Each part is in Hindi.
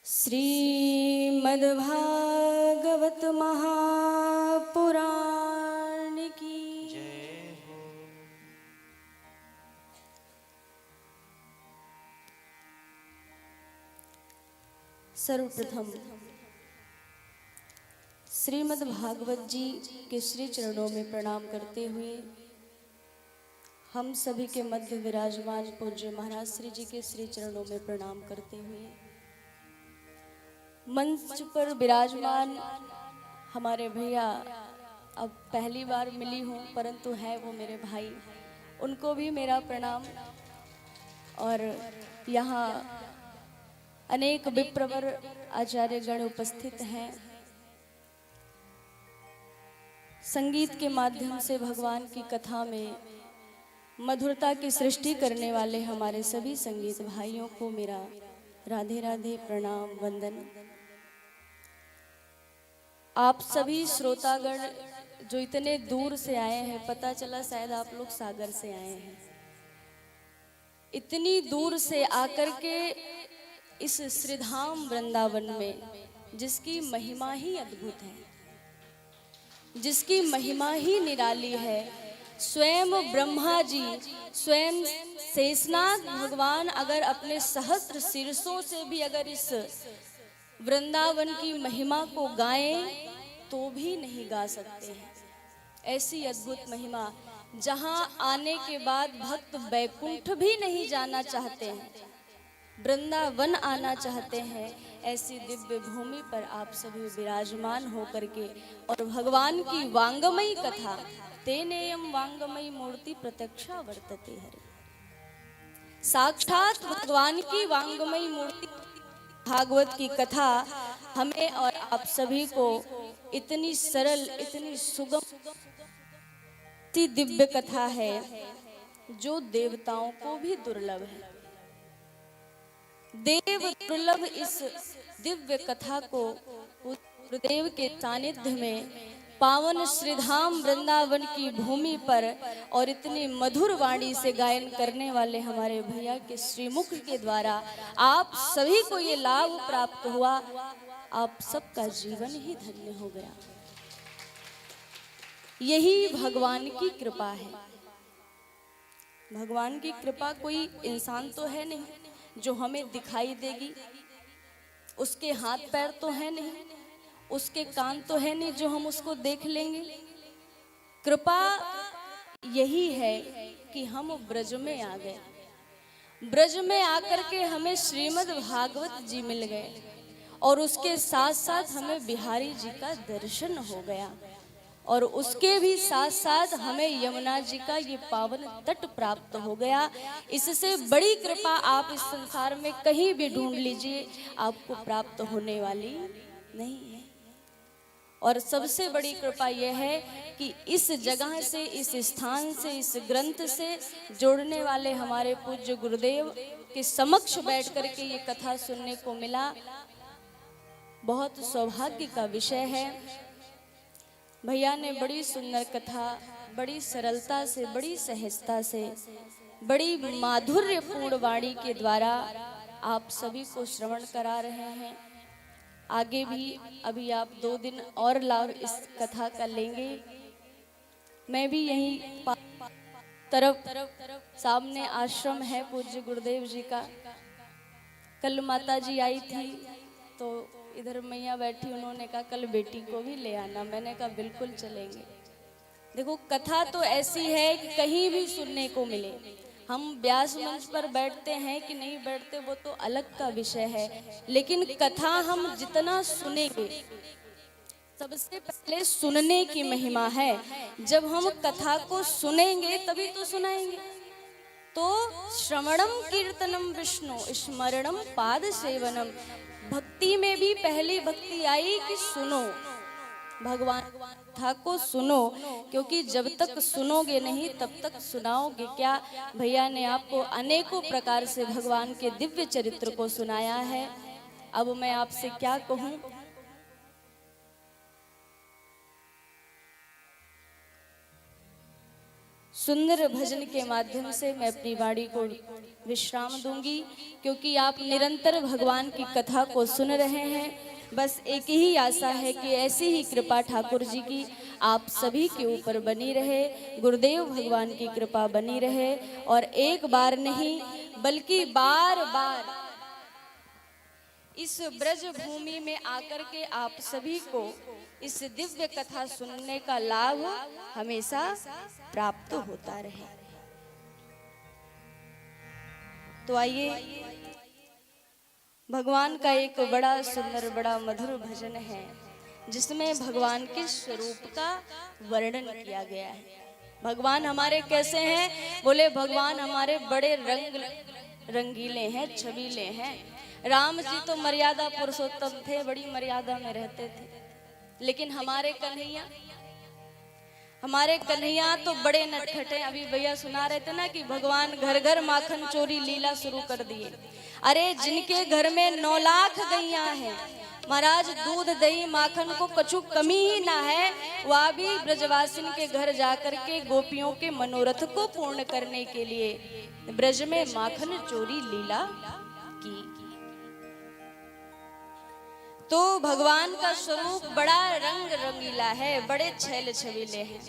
श्रीमद्भागवत महापुराण की जय हो। सर्वप्रथम श्रीमद्भागवत जी के श्री चरणों में प्रणाम करते हुए हम सभी के मध्य विराजमान पूज्य महाराज श्री जी के श्री चरणों में प्रणाम करते हुए मंच पर विराजमान हमारे भैया, अब पहली बार मिली हूँ परंतु है वो मेरे भाई, उनको भी मेरा प्रणाम। और यहाँ अनेक विप्रवर आचार्य गण उपस्थित हैं। संगीत के माध्यम से भगवान की कथा में मधुरता की सृष्टि करने वाले हमारे सभी संगीत भाइयों को मेरा राधे राधे प्रणाम वंदन। आप सभी श्रोतागण जो इतने दूर से आए हैं, पता चला शायद आप लोग सागर से आए हैं। इतनी दूर से आकर के इस श्रीधाम वृंदावन में जिसकी महिमा ही अद्भुत है, जिसकी महिमा ही निराली है, स्वयं ब्रह्मा जी, स्वयं शेषनाग भगवान अगर अपने सहस्त्र शीर्षों से भी अगर इस वृंदावन की महिमा को गाएं तो भी नहीं गा सकते हैं। ऐसी अद्भुत महिमा, जहां आने के बाद भक्त बैकुंठ भी नहीं जाना चाहते हैं, वृंदावन आना चाहते हैं। ऐसी दिव्य भूमि पर आप सभी विराजमान होकर के और भगवान की वांगमयी कथा, तेनेयम वांगमयी मूर्ति प्रत्यक्षा वर्तते हरे, साक्षात भगवान की वांगमयी मूर्ति भागवत की कथा हमें और आप सभी को इतनी सरल, इतनी सुगम, इतनी दिव्य कथा है जो देवताओं को भी दुर्लभ है। देव दुर्लभ इस दिव्य कथा को गुरुदेव के सानिध्य में पावन श्रीधाम वृंदावन की भूमि पर और इतनी मधुर वाणी से गायन करने वाले हमारे भैया के श्रीमुख के द्वारा आप सभी को ये लाभ प्राप्त हुआ। आप सबका जीवन ही धन्य हो गया। यही भगवान की कृपा है। भगवान की कृपा कोई इंसान तो है नहीं जो हमें दिखाई देगी, उसके हाथ पैर तो है नहीं, उसके कान तो है नहीं जो हम उसको देख लेंगे। कृपा यही है कि हम ब्रज में आ गए। ब्रज में आकर के हमें श्रीमद् भागवत जी मिल गए और उसके साथ साथ हमें बिहारी जी का दर्शन हो गया और उसके भी साथ साथ हमें यमुना जी का ये पावन तट प्राप्त हो गया। इससे बड़ी कृपा आप इस संसार में कहीं भी ढूंढ लीजिए, आपको प्राप्त होने वाली नहीं है। और सबसे बड़ी कृपा यह है कि इस जगह से, इस स्थान से, इस ग्रंथ से जोड़ने वाले हमारे पूज्य गुरुदेव के समक्ष बैठ करके ये कथा सुनने को मिला। बहुत सौभाग्य का विषय है। भैया ने बड़ी सुंदर कथा, बड़ी सरलता से, बड़ी सहजता से, बड़ी माधुर्यपूर्ण वाणी के द्वारा आप सभी को श्रवण करा रहे हैं। आगे भी अभी आप 2 दिन और लाभ इस कथा का लेंगे। मैं भी यहीं तरफ सामने आश्रम है पूज्य गुरुदेव जी का। कल माता जी आई थी तो इधर मैया बैठी, उन्होंने कहा कल बेटी को भी ले आना। मैंने कहा बिल्कुल चलेंगे। देखो कथा तो ऐसी है कि कहीं भी सुनने को मिले। हम व्यास मंच पर बैठते हैं कि नहीं बैठते वो तो अलग का विषय है, लेकिन कथा हम जितना सुनेंगे, सबसे पहले सुनने की महिमा है। जब हम कथा को सुनेंगे तभी तो सुनाएंगे। तो श्रवणम कीर्तनम विष्णु स्मरणम पाद सेवनम, भक्ति में भी पहली भक्ति आई कि सुनो, भगवान कथा को सुनो, क्योंकि जब तक सुनोगे नहीं तब तक सुनाओगे क्या। भैया ने आपको अनेकों प्रकार से भगवान के दिव्य चरित्र को सुनाया है। अब मैं आपसे क्या कहूं। सुंदर भजन के माध्यम से मैं अपनी वाणी को विश्राम दूंगी, क्योंकि आप निरंतर भगवान की कथा को सुन रहे हैं। बस एक ही आशा है कि ऐसी ही कृपा ठाकुर जी की आप सभी के ऊपर बनी रहे, गुरुदेव भगवान की कृपा बनी रहे, और एक बार नहीं बल्कि बार बार इस ब्रज भूमि में आकर के आप सभी को इस दिव्य कथा सुनने का लाभ हमेशा प्राप्त होता रहे। तो आइए, भगवान का एक बड़ा सुंदर बड़ा मधुर भजन है जिसमें भगवान के स्वरूप का वर्णन किया गया है। भगवान हमारे कैसे हैं? बोले भगवान हमारे बड़े रंगीले हैं, छबीले हैं। राम जी तो मर्यादा पुरुषोत्तम थे, बड़ी मर्यादा में रहते थे, लेकिन हमारे कन्हैया तो बड़े नटखटे। अभी भैया सुना रहे थे ना कि भगवान घर घर माखन चोरी लीला शुरू कर दिए। अरे जिनके घर में 9 लाख गैया हैं, महाराज दूध दही माखन को कछु कमी ही ना है, वह भी ब्रजवासिन के घर जाकर के गोपियों के मनोरथ को पूर्ण करने के लिए ब्रज में माखन चोरी लीला की। तो भगवान का स्वरूप बड़ा रंग रंगीला है, बड़े छैल छबीले हैं।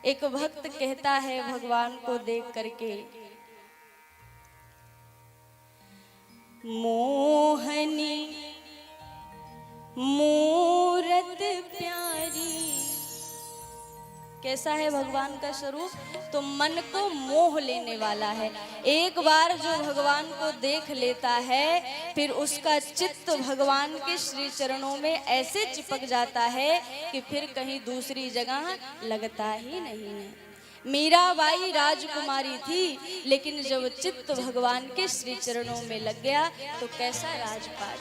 एक भक्त कहता है भगवान को देख करके, मोहनी मूरत प्यारी। कैसा है भगवान का स्वरूप? तो मन को मोह लेने वाला है। एक बार जो भगवान को देख लेता है, फिर उसका चित्त भगवान के श्री चरणों में ऐसे चिपक जाता है कि फिर कहीं दूसरी जगह लगता ही नहीं है। मीराबाई राजकुमारी थी, लेकिन जब चित्त भगवान के श्री चरणों में लग गया तो कैसा राजपाट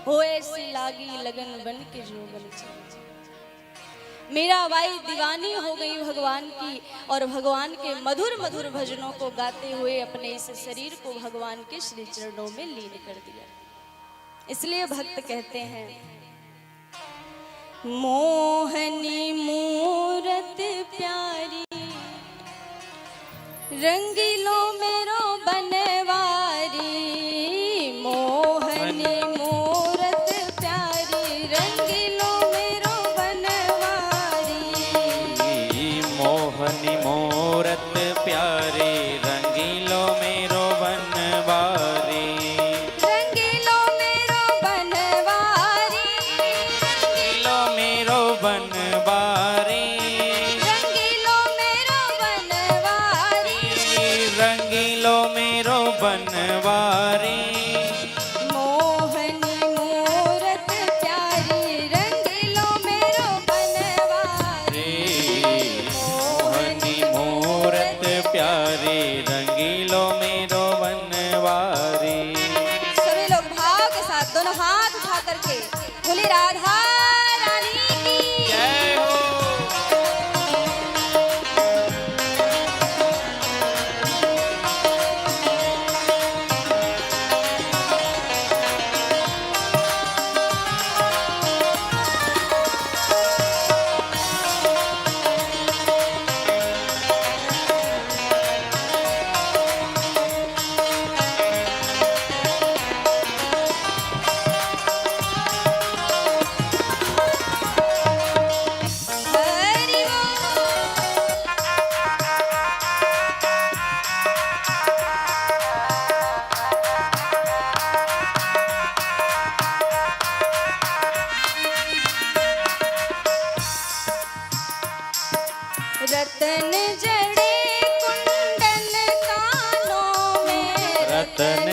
होए सी लागी लगन बन के जोगन चली। मीराबाई दीवानी हो गई भगवान की, और भगवान के मधुर मधुर भजनों को गाते हुए अपने इस शरीर को भगवान के श्री चरणों में लीन कर दिया। इसलिए भक्त कहते हैं, मोहनी मूरत प्यारी, रंगीलो मेरो बनवारी। मोहनी मूरत प्यारी, रंगीलो मेरो बनवारी। मोहनी मूरत प्यारी, रंगीलो मेरो बनवारी। रंगीलो मेरो बनवारी, रंगीलो मेरो बनवारी। रंगीलो मेरो बनवारी। रंगीलो मेरो बनवारी। मोहनी मूरत प्यारी, रंगीलो मेरो बनवारी। मोहनी मूरत प्यारी, रंगीलो मेरो बनवारी। सभी लोग भाव के साथ दोनों हाथ उठा करके बोले राधा रानी की जय हो। हरि रतन जड़े कुंडल कानों में, रतन